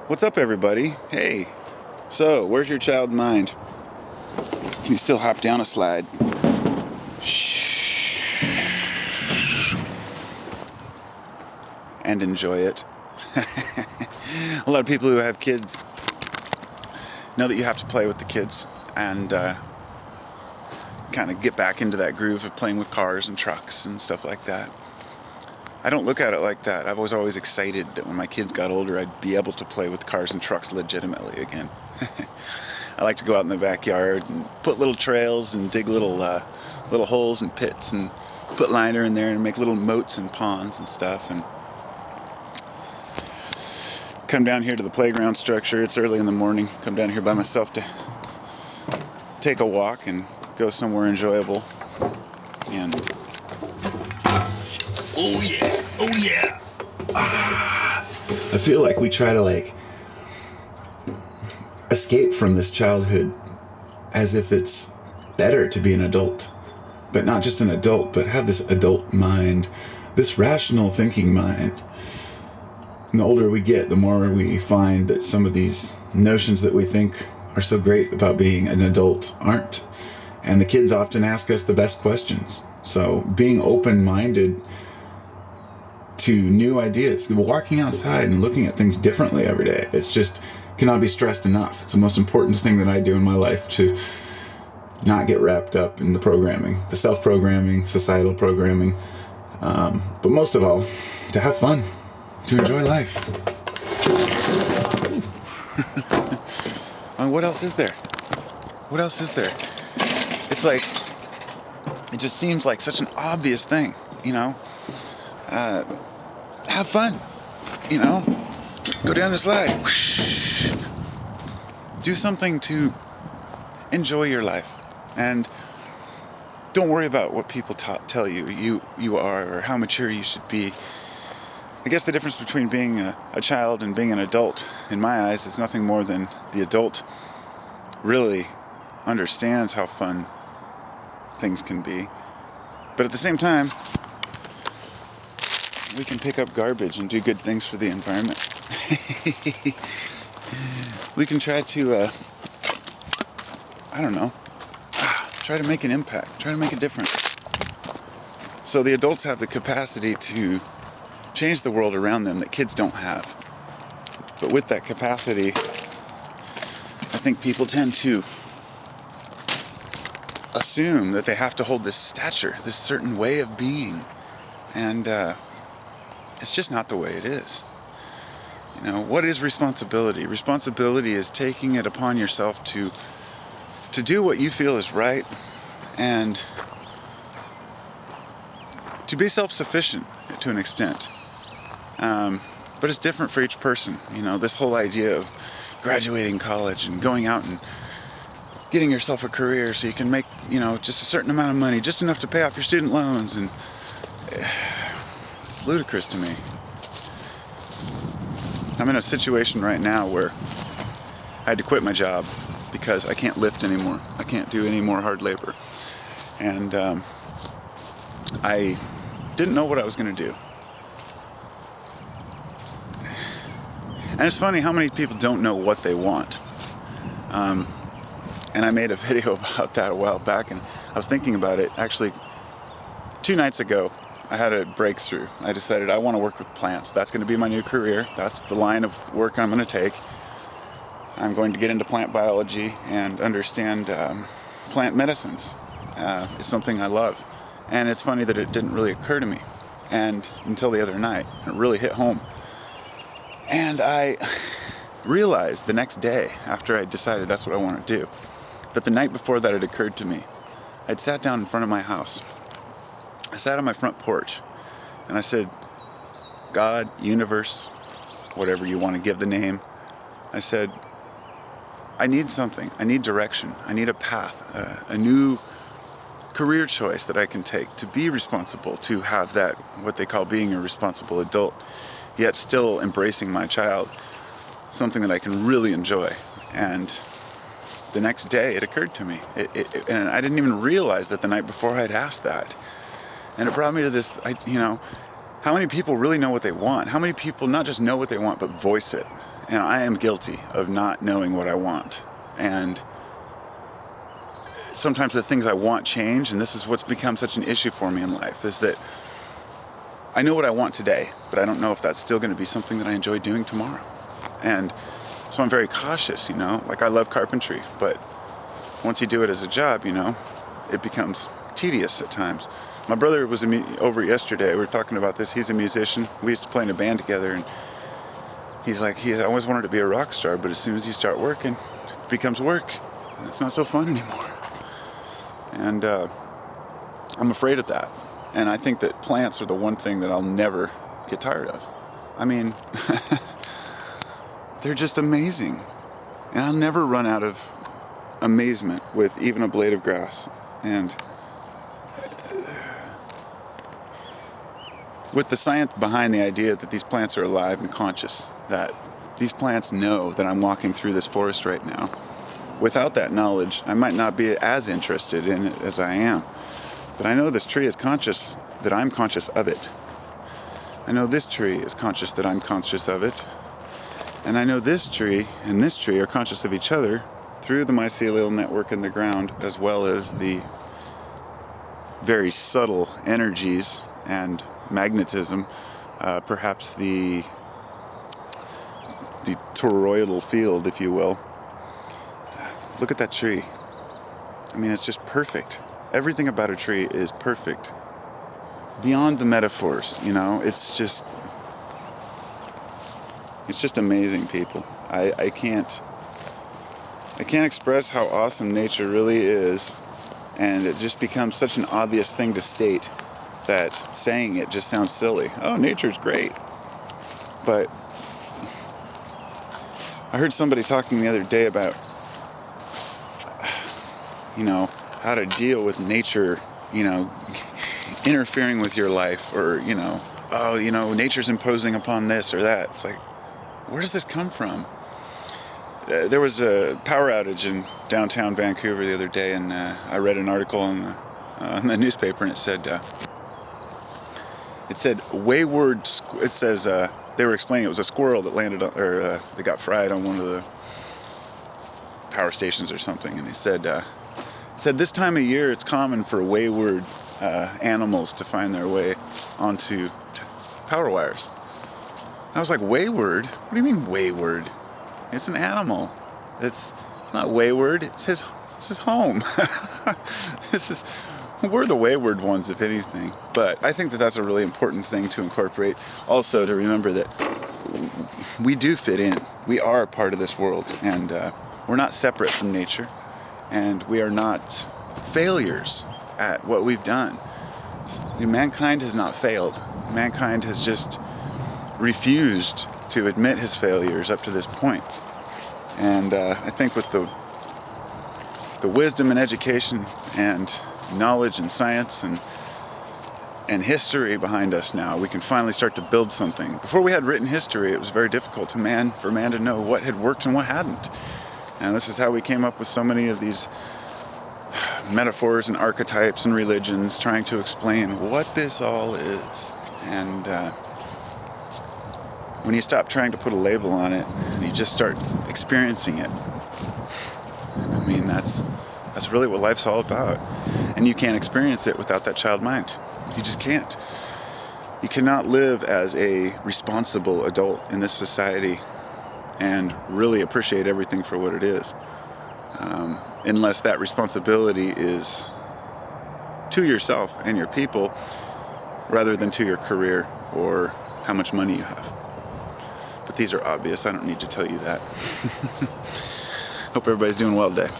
What's up, everybody? Hey. So, where's your child mind? Can you still hop down a slide? Shh. And enjoy it. A lot of people who have kids know that you have to play with the kids and kind of get back into that groove of playing with cars and trucks and stuff like that. I don't look at it like that. I was always excited that when my kids got older, I'd be able to play with cars and trucks legitimately again. I like to go out in the backyard and put little trails and dig little holes and pits and put liner in there and make little moats and ponds and stuff. And come down here to the playground structure. It's early in the morning. Come down here by myself to take a walk and go somewhere enjoyable. And oh yeah. I feel like we try to escape from this childhood as if it's better to be an adult, but not just an adult, but have this adult mind, this rational thinking mind. And the older we get, the more we find that some of these notions that we think are so great about being an adult aren't. And the kids often ask us the best questions. So being open-minded to new ideas, walking outside and looking at things differently every day, it's just cannot be stressed enough. It's the most important thing that I do in my life, to not get wrapped up in the programming, the self-programming, societal programming, but most of all, to have fun, to enjoy life. And what else is there? What else is there? It's like, it just seems like such an obvious thing, you know? Have fun, you know? Go down the slide. Whoosh. Do something to enjoy your life. And don't worry about what people tell you are, or how mature you should be. I guess the difference between being a child and being an adult, in my eyes, is nothing more than the adult really understands how fun things can be. But at the same time, we can pick up garbage and do good things for the environment. We can try to, try to make an impact, try to make a difference. So the adults have the capacity to change the world around them that kids don't have. But with that capacity, I think people tend to assume that they have to hold this stature, this certain way of being. And it's just not the way it is. You know, what is responsibility? Responsibility is taking it upon yourself to do what you feel is right and to be self-sufficient to an extent. But it's different for each person. You know, this whole idea of graduating college and going out and getting yourself a career so you can make, you know, just a certain amount of money, just enough to pay off your student loans, and it's ludicrous to me. I'm in a situation right now where I had to quit my job because I can't lift anymore. I can't do any more hard labor. And I didn't know what I was going to do. And it's funny how many people don't know what they want. And I made a video about that a while back, and I was thinking about it. Actually, 2 nights ago, I had a breakthrough. I decided I want to work with plants. That's going to be my new career. That's the line of work I'm going to take. I'm going to get into plant biology and understand plant medicines. It's something I love. And it's funny that it didn't really occur to me until the other night. It really hit home. And I realized the next day, after I decided that's what I want to do, that the night before that it occurred to me. I'd sat down in front of my house. I sat on my front porch and I said, God, universe, whatever you want to give the name, I said, I need something. I need direction. I need a path, a new career choice that I can take to be responsible, to have that, what they call being a responsible adult, yet still embracing my child, something that I can really enjoy. And the next day it occurred to me. And I didn't even realize that the night before I had asked that. And it brought me to this, how many people really know what they want? How many people not just know what they want, but voice it? And I am guilty of not knowing what I want. And sometimes the things I want change, and this is what's become such an issue for me in life, is that I know what I want today, but I don't know if that's still going to be something that I enjoy doing tomorrow. And so I'm very cautious, like I love carpentry, but once you do it as a job, it becomes tedious at times. My brother was over yesterday. We were talking about this. He's a musician. We used to play in a band together, and he's like, he always wanted to be a rock star, but as soon as you start working, it becomes work. And it's not so fun anymore. And I'm afraid of that. And I think that plants are the one thing that I'll never get tired of. I mean, they're just amazing. And I'll never run out of amazement with even a blade of grass. And with the science behind the idea that these plants are alive and conscious, that these plants know that I'm walking through this forest right now. Without that knowledge, I might not be as interested in it as I am. But I know this tree is conscious that I'm conscious of it. I know this tree is conscious that I'm conscious of it. And I know this tree and this tree are conscious of each other through the mycelial network in the ground, as well as the very subtle energies and magnetism, perhaps the toroidal field, if you will. Look at that tree. I mean, it's just perfect. Everything about a tree is perfect. Beyond the metaphors, it's just amazing, people. I can't express how awesome nature really is, and it just becomes such an obvious thing to state that saying it just sounds silly. Oh, nature's great. But I heard somebody talking the other day about how to deal with nature, interfering with your life, or, nature's imposing upon this or that. It's like, where does this come from? There was a power outage in downtown Vancouver the other day, and I read an article in the newspaper, and it said Wayward. It says they were explaining it was a squirrel that landed on, or they got fried on one of the power stations or something, and he said this time of year it's common for wayward animals to find their way onto power wires. I was like, wayward? What do you mean wayward? It's an animal. It's not wayward. It's his home. We're the wayward ones, if anything. But I think that that's a really important thing to incorporate. Also, to remember that we do fit in. We are a part of this world, and we're not separate from nature, and we are not failures at what we've done. Mankind has not failed. Mankind has just refused to admit his failures up to this point. And I think with the wisdom and education and knowledge and science and history behind us now, we can finally start to build something. Before we had written history, it was very difficult for man to know what had worked and what hadn't. And this is how we came up with so many of these metaphors and archetypes and religions, trying to explain what this all is. And when you stop trying to put a label on it and you just start experiencing it, I mean, that's really what life's all about. And you can't experience it without that child mind. You just can't. You cannot live as a responsible adult in this society and really appreciate everything for what it is, unless that responsibility is to yourself and your people rather than to your career or how much money you have. But these are obvious. I don't need to tell you that. Hope everybody's doing well today.